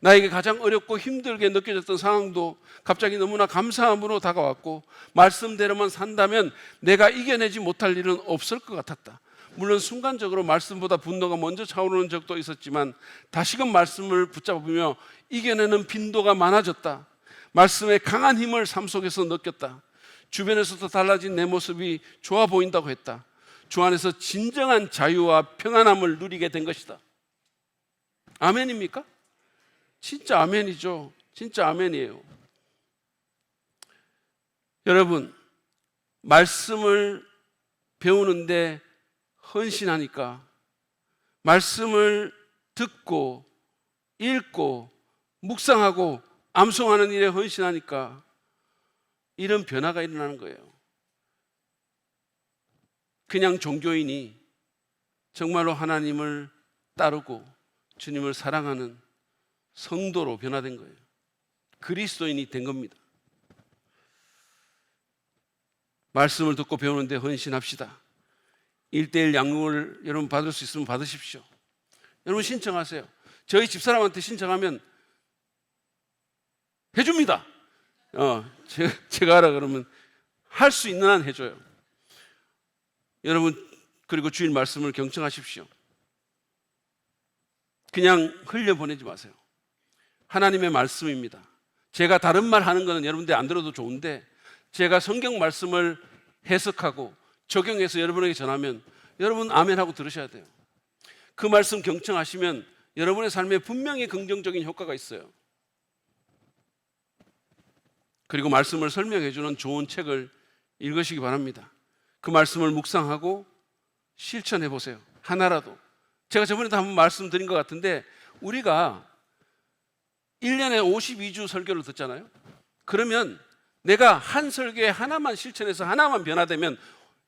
나에게 가장 어렵고 힘들게 느껴졌던 상황도 갑자기 너무나 감사함으로 다가왔고 말씀대로만 산다면 내가 이겨내지 못할 일은 없을 것 같았다. 물론 순간적으로 말씀보다 분노가 먼저 차오르는 적도 있었지만 다시금 말씀을 붙잡으며 이겨내는 빈도가 많아졌다. 말씀의 강한 힘을 삶 속에서 느꼈다. 주변에서도 달라진 내 모습이 좋아 보인다고 했다. 주 안에서 진정한 자유와 평안함을 누리게 된 것이다. 아멘입니까? 진짜 아멘이죠. 진짜 아멘이에요. 여러분, 말씀을 배우는데 헌신하니까, 말씀을 듣고 읽고 묵상하고 암송하는 일에 헌신하니까 이런 변화가 일어나는 거예요. 그냥 종교인이 정말로 하나님을 따르고 주님을 사랑하는 성도로 변화된 거예요. 그리스도인이 된 겁니다. 말씀을 듣고 배우는데 헌신합시다. 1:1 양육을 여러분 받을 수 있으면 받으십시오. 여러분 신청하세요. 저희 집사람한테 신청하면 해줍니다. 제가 하라 그러면 할 수 있는 한 해줘요. 여러분, 그리고 주일 말씀을 경청하십시오. 그냥 흘려보내지 마세요. 하나님의 말씀입니다. 제가 다른 말 하는 거는 여러분들 안 들어도 좋은데, 제가 성경 말씀을 해석하고 적용해서 여러분에게 전하면 여러분 아멘하고 들으셔야 돼요. 그 말씀 경청하시면 여러분의 삶에 분명히 긍정적인 효과가 있어요. 그리고 말씀을 설명해 주는 좋은 책을 읽으시기 바랍니다. 그 말씀을 묵상하고 실천해 보세요. 하나라도. 제가 저번에도 한번 말씀드린 것 같은데, 우리가 1년에 52주 설교를 듣잖아요. 그러면 내가 한 설교에 하나만 실천해서 하나만 변화되면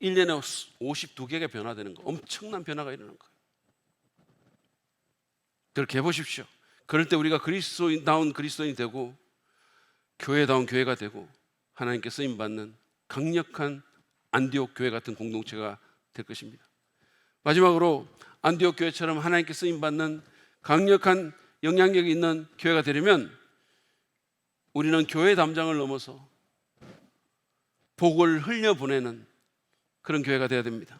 1년에 52개가 변화되는 거, 엄청난 변화가 일어나는 거예요. 그렇게 해보십시오. 그럴 때 우리가 그리스도인다운 그리스도인이 되고 교회다운 교회가 되고 하나님께 쓰임받는 강력한 안디옥 교회 같은 공동체가 될 것입니다. 마지막으로 안디옥 교회처럼 하나님께 쓰임받는 강력한 영향력이 있는 교회가 되려면 우리는 교회 담장을 넘어서 복을 흘려보내는 그런 교회가 되어야 됩니다.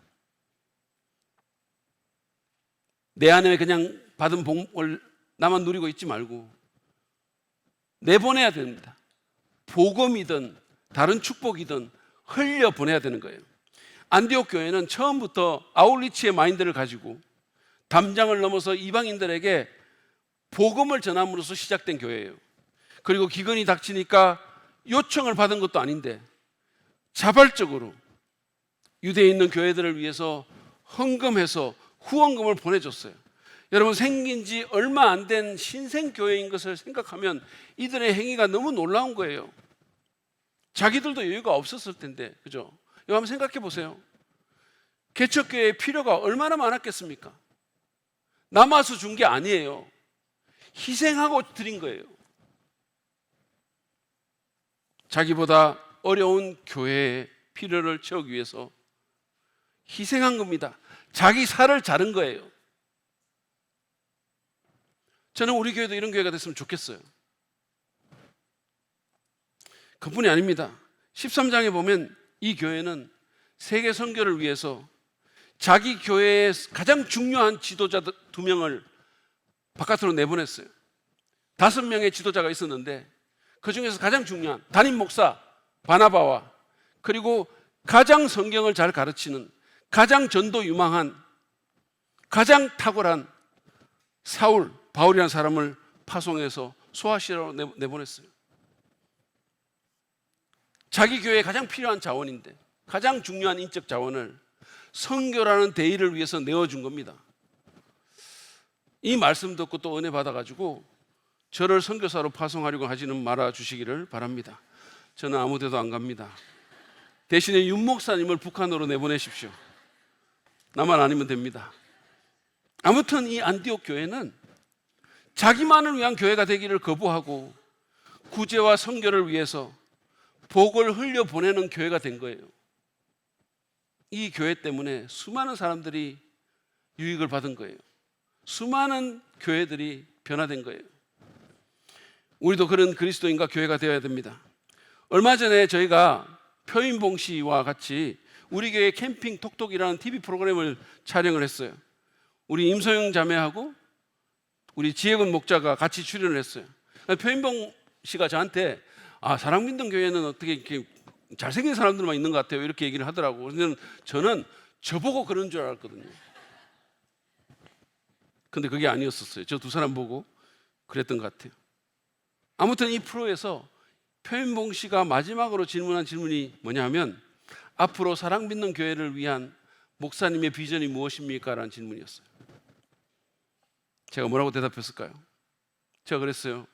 내 안에 그냥 받은 복을 나만 누리고 있지 말고 내보내야 됩니다. 복음이든 다른 축복이든 흘려보내야 되는 거예요. 안디옥 교회는 처음부터 아울리치의 마인드를 가지고 담장을 넘어서 이방인들에게 복음을 전함으로써 시작된 교회예요. 그리고 기근이 닥치니까 요청을 받은 것도 아닌데 자발적으로 유대에 있는 교회들을 위해서 헌금해서 후원금을 보내줬어요. 여러분, 생긴 지 얼마 안 된 신생교회인 것을 생각하면 이들의 행위가 너무 놀라운 거예요. 자기들도 여유가 없었을 텐데, 그죠? 이거 한번 생각해 보세요. 개척교회의 필요가 얼마나 많았겠습니까? 남아서 준 게 아니에요. 희생하고 드린 거예요. 자기보다 어려운 교회의 필요를 채우기 위해서 희생한 겁니다. 자기 살을 자른 거예요. 저는 우리 교회도 이런 교회가 됐으면 좋겠어요. 그뿐이 아닙니다. 13장에 보면 이 교회는 세계 선교를 위해서 자기 교회의 가장 중요한 지도자 2명을 바깥으로 내보냈어요. 5명의 지도자가 있었는데 그 중에서 가장 중요한 담임 목사 바나바와 그리고 가장 성경을 잘 가르치는 가장 전도 유망한 가장 탁월한 바울이라는 사람을 파송해서 소아시아로 내보냈어요. 자기 교회에 가장 필요한 자원인데 가장 중요한 인적 자원을 선교라는 대의를 위해서 내어준 겁니다. 이 말씀 듣고 또 은혜 받아가지고 저를 선교사로 파송하려고 하지는 말아 주시기를 바랍니다. 저는 아무 데도 안 갑니다. 대신에 윤 목사님을 북한으로 내보내십시오. 나만 아니면 됩니다. 아무튼 이 안디옥 교회는 자기만을 위한 교회가 되기를 거부하고 구제와 선교를 위해서 복을 흘려보내는 교회가 된 거예요. 이 교회 때문에 수많은 사람들이 유익을 받은 거예요. 수많은 교회들이 변화된 거예요. 우리도 그런 그리스도인과 교회가 되어야 됩니다. 얼마 전에 저희가 표인봉 씨와 같이 우리 교회 캠핑 톡톡이라는 TV 프로그램을 촬영을 했어요. 우리 임소영 자매하고 우리 지혜근 목자가 같이 출연을 했어요. 표인봉 씨가 저한테 사랑민동 교회는 어떻게 이렇게 잘생긴 사람들만 있는 것 같아요, 이렇게 얘기를 하더라고요. 그래서 저는 저보고 그런 줄 알았거든요. 근데 그게 아니었었어요. 저 2사람 보고 그랬던 것 같아요. 아무튼 이 프로에서 표인봉 씨가 마지막으로 질문한 질문이 뭐냐 하면 앞으로 사랑 믿는 교회를 위한 목사님의 비전이 무엇입니까? 라는 질문이었어요. 제가 뭐라고 대답했을까요? 제가 그랬어요.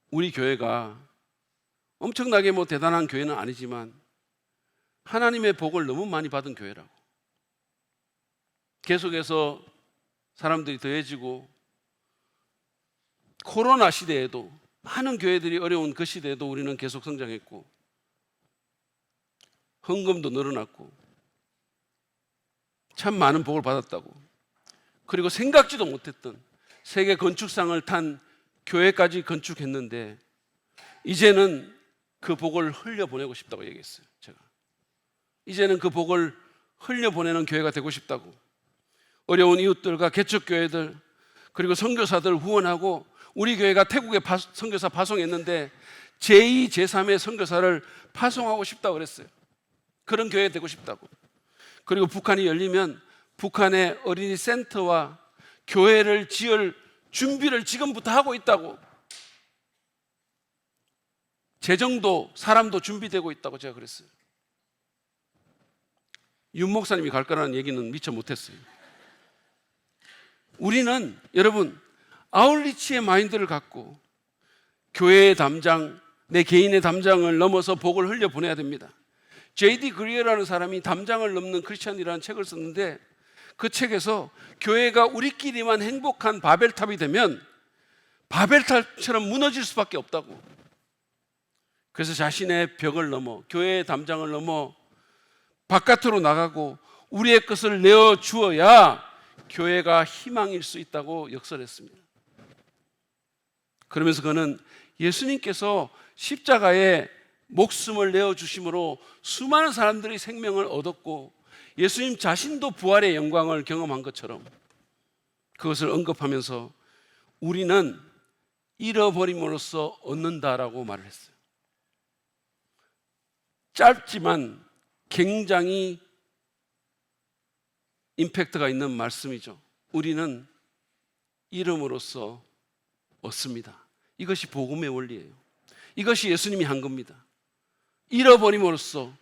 우리 교회가 엄청나게 대단한 교회는 아니지만 하나님의 복을 너무 많이 받은 교회라고. 계속해서 사람들이 더해지고 코로나 시대에도 많은 교회들이 어려운 그 시대에도 우리는 계속 성장했고 헌금도 늘어났고 참 많은 복을 받았다고. 그리고 생각지도 못했던 세계 건축상을 탄 교회까지 건축했는데 이제는 그 복을 흘려보내고 싶다고 얘기했어요. 제가 이제는 그 복을 흘려보내는 교회가 되고 싶다고. 어려운 이웃들과 개척교회들 그리고 선교사들 후원하고 우리 교회가 태국에 선교사 파송했는데 제2, 제3의 선교사를 파송하고 싶다고 그랬어요. 그런 교회 되고 싶다고. 그리고 북한이 열리면 북한의 어린이 센터와 교회를 지을 준비를 지금부터 하고 있다고. 재정도 사람도 준비되고 있다고 제가 그랬어요. 윤 목사님이 갈 거라는 얘기는 미처 못했어요. 우리는 여러분 아울리치의 마인드를 갖고 교회의 담장, 내 개인의 담장을 넘어서 복을 흘려보내야 됩니다. J.D. 그리어라는 사람이 담장을 넘는 크리스찬이라는 책을 썼는데 그 책에서 교회가 우리끼리만 행복한 바벨탑이 되면 바벨탑처럼 무너질 수밖에 없다고. 그래서 자신의 벽을 넘어 교회의 담장을 넘어 바깥으로 나가고 우리의 것을 내어주어야 교회가 희망일 수 있다고 역설했습니다. 그러면서 그는 예수님께서 십자가에 목숨을 내어주심으로 수많은 사람들이 생명을 얻었고 예수님 자신도 부활의 영광을 경험한 것처럼 그것을 언급하면서 우리는 잃어버림으로써 얻는다라고 말을 했어요. 짧지만 굉장히 임팩트가 있는 말씀이죠. 우리는 잃음으로써 얻습니다. 이것이 복음의 원리예요. 이것이 예수님이 한 겁니다. 잃어버림으로써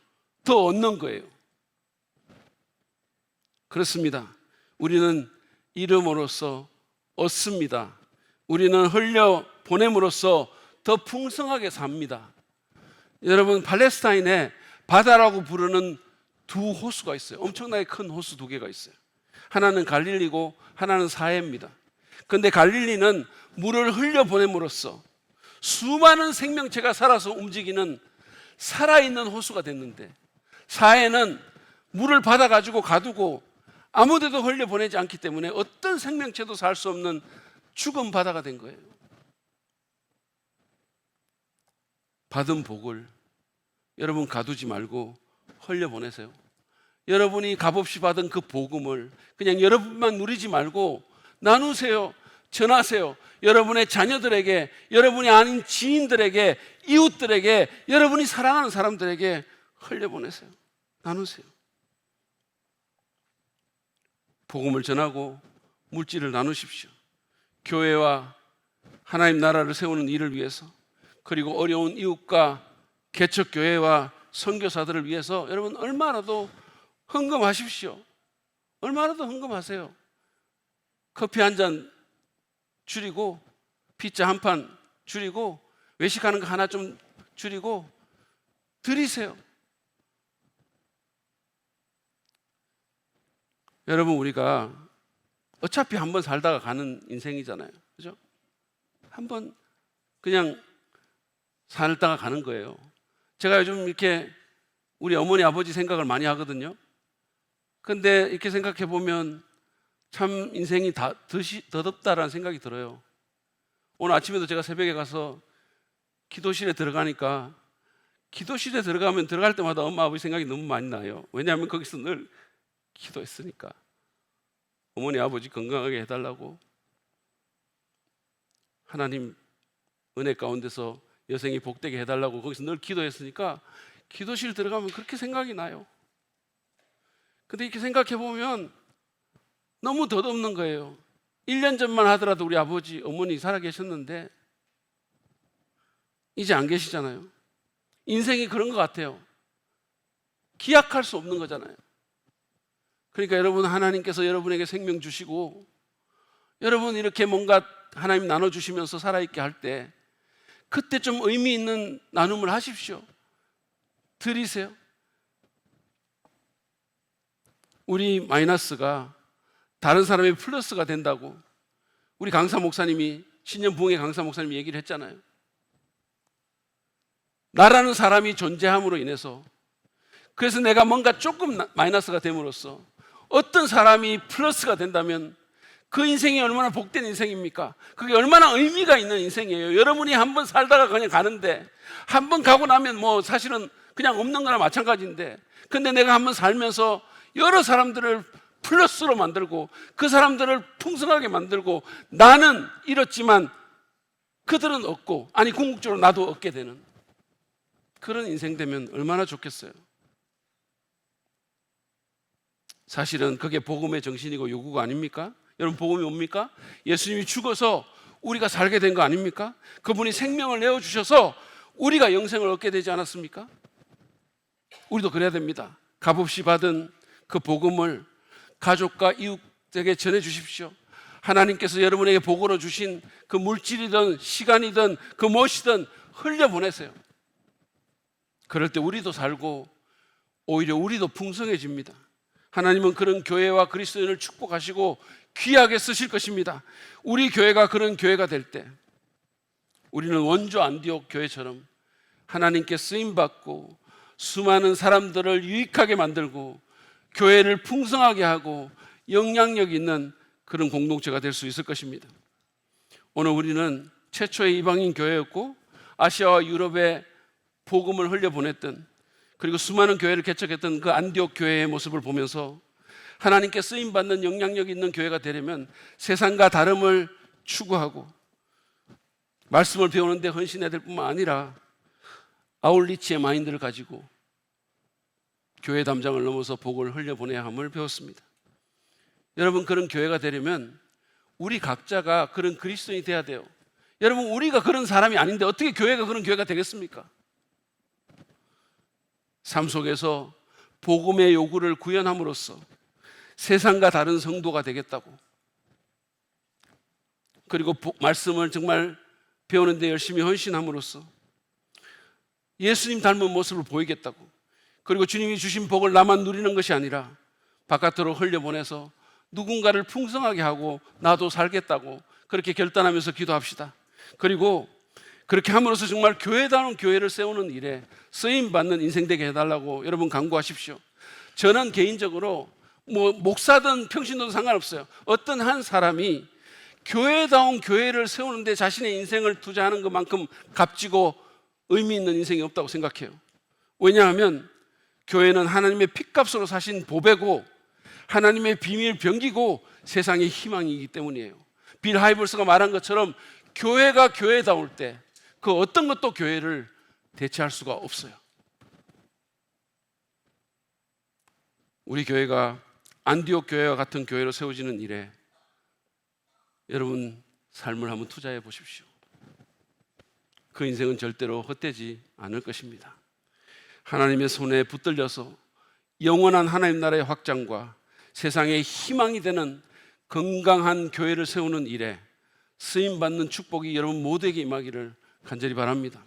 더 얻는 거예요. 그렇습니다. 우리는 잃음으로써 얻습니다. 우리는 흘려보냄으로써 더 풍성하게 삽니다. 여러분, 팔레스타인에 바다라고 부르는 두 호수가 있어요. 엄청나게 큰 호수 두 개가 있어요. 하나는 갈릴리고 하나는 사해입니다. 그런데 갈릴리는 물을 흘려보냄으로써 수많은 생명체가 살아서 움직이는 살아있는 호수가 됐는데 사해는 물을 받아가지고 가두고 아무데도 흘려보내지 않기 때문에 어떤 생명체도 살 수 없는 죽은 바다가 된 거예요. 받은 복을 여러분 가두지 말고 흘려보내세요. 여러분이 값없이 받은 그 복음을 그냥 여러분만 누리지 말고 나누세요. 전하세요. 여러분의 자녀들에게, 여러분이 아닌 지인들에게, 이웃들에게, 여러분이 사랑하는 사람들에게 흘려보내세요. 나누세요. 복음을 전하고 물질을 나누십시오. 교회와 하나님 나라를 세우는 일을 위해서, 그리고 어려운 이웃과 개척교회와 선교사들을 위해서 여러분 얼마라도 헌금하십시오. 얼마라도 헌금하세요. 커피 한 잔 줄이고 피자 한 판 줄이고 외식하는 거 하나 좀 줄이고 드리세요. 여러분, 우리가 어차피 한번 살다가 가는 인생이잖아요. 그죠? 한번 그냥 살다가 가는 거예요. 제가 요즘 이렇게 우리 어머니 아버지 생각을 많이 하거든요. 근데 이렇게 생각해 보면 참 인생이 더덥다라는 생각이 들어요. 오늘 아침에도 제가 새벽에 가서 기도실에 들어가니까 기도실에 들어가면 들어갈 때마다 엄마 아버지 생각이 너무 많이 나요. 왜냐하면 거기서 늘 기도했으니까. 어머니 아버지 건강하게 해달라고, 하나님 은혜 가운데서 여생이 복되게 해달라고 거기서 늘 기도했으니까 기도실 들어가면 그렇게 생각이 나요. 근데 이렇게 생각해 보면 너무 덧없는 거예요. 1년 전만 하더라도 우리 아버지, 어머니 살아계셨는데 이제 안 계시잖아요. 인생이 그런 것 같아요. 기약할 수 없는 거잖아요. 그러니까 여러분, 하나님께서 여러분에게 생명 주시고 여러분 이렇게 뭔가 하나님 나눠주시면서 살아있게 할 때 그때 좀 의미 있는 나눔을 하십시오. 드리세요. 우리 마이너스가 다른 사람의 플러스가 된다고 우리 강사 목사님이, 신년 부흥회 강사 목사님이 얘기를 했잖아요. 나라는 사람이 존재함으로 인해서 그래서 내가 뭔가 조금 마이너스가 됨으로써 어떤 사람이 플러스가 된다면 그 인생이 얼마나 복된 인생입니까? 그게 얼마나 의미가 있는 인생이에요. 여러분이 한번 살다가 그냥 가는데, 한번 가고 나면 뭐 사실은 그냥 없는 거나 마찬가지인데, 근데 내가 한번 살면서 여러 사람들을 플러스로 만들고 그 사람들을 풍성하게 만들고 나는 잃었지만 그들은 얻고, 아니 궁극적으로 나도 얻게 되는 그런 인생 되면 얼마나 좋겠어요. 사실은 그게 복음의 정신이고 요구가 아닙니까? 여러분, 복음이 뭡니까? 예수님이 죽어서 우리가 살게 된 거 아닙니까? 그분이 생명을 내어주셔서 우리가 영생을 얻게 되지 않았습니까? 우리도 그래야 됩니다. 값없이 받은 그 복음을 가족과 이웃에게 전해주십시오. 하나님께서 여러분에게 복으로 주신 그 물질이든 시간이든 그 무엇이든 흘려보내세요. 그럴 때 우리도 살고 오히려 우리도 풍성해집니다. 하나님은 그런 교회와 그리스도인을 축복하시고 귀하게 쓰실 것입니다. 우리 교회가 그런 교회가 될 때 우리는 원조 안디옥 교회처럼 하나님께 쓰임받고 수많은 사람들을 유익하게 만들고 교회를 풍성하게 하고 영향력 있는 그런 공동체가 될 수 있을 것입니다. 오늘 우리는 최초의 이방인 교회였고 아시아와 유럽에 복음을 흘려보냈던, 그리고 수많은 교회를 개척했던 그 안디옥 교회의 모습을 보면서 하나님께 쓰임받는 영향력 있는 교회가 되려면 세상과 다름을 추구하고 말씀을 배우는 데 헌신해야 될 뿐만 아니라 아울리치의 마인드를 가지고 교회 담장을 넘어서 복을 흘려보내야 함을 배웠습니다. 여러분, 그런 교회가 되려면 우리 각자가 그런 그리스도인이 돼야 돼요. 여러분, 우리가 그런 사람이 아닌데 어떻게 교회가 그런 교회가 되겠습니까? 삶 속에서 복음의 요구를 구현함으로써 세상과 다른 성도가 되겠다고, 그리고 말씀을 정말 배우는 데 열심히 헌신함으로써 예수님 닮은 모습을 보이겠다고, 그리고 주님이 주신 복을 나만 누리는 것이 아니라 바깥으로 흘려보내서 누군가를 풍성하게 하고 나도 살겠다고 그렇게 결단하면서 기도합시다. 그리고 그렇게 함으로써 정말 교회다운 교회를 세우는 일에 쓰임받는 인생 되게 해달라고 여러분 간구하십시오. 저는 개인적으로 뭐 목사든 평신도든 상관없어요. 어떤 한 사람이 교회다운 교회를 세우는데 자신의 인생을 투자하는 것만큼 값지고 의미 있는 인생이 없다고 생각해요. 왜냐하면 교회는 하나님의 핏값으로 사신 보배고 하나님의 비밀 병기고 세상의 희망이기 때문이에요. 빌 하이벌스가 말한 것처럼 교회가 교회다울 때 그 어떤 것도 교회를 대체할 수가 없어요. 우리 교회가 안디옥 교회와 같은 교회로 세워지는 일에 여러분 삶을 한번 투자해 보십시오. 그 인생은 절대로 헛되지 않을 것입니다. 하나님의 손에 붙들려서 영원한 하나님 나라의 확장과 세상의 희망이 되는 건강한 교회를 세우는 일에 쓰임받는 축복이 여러분 모두에게 임하기를 간절히 바랍니다.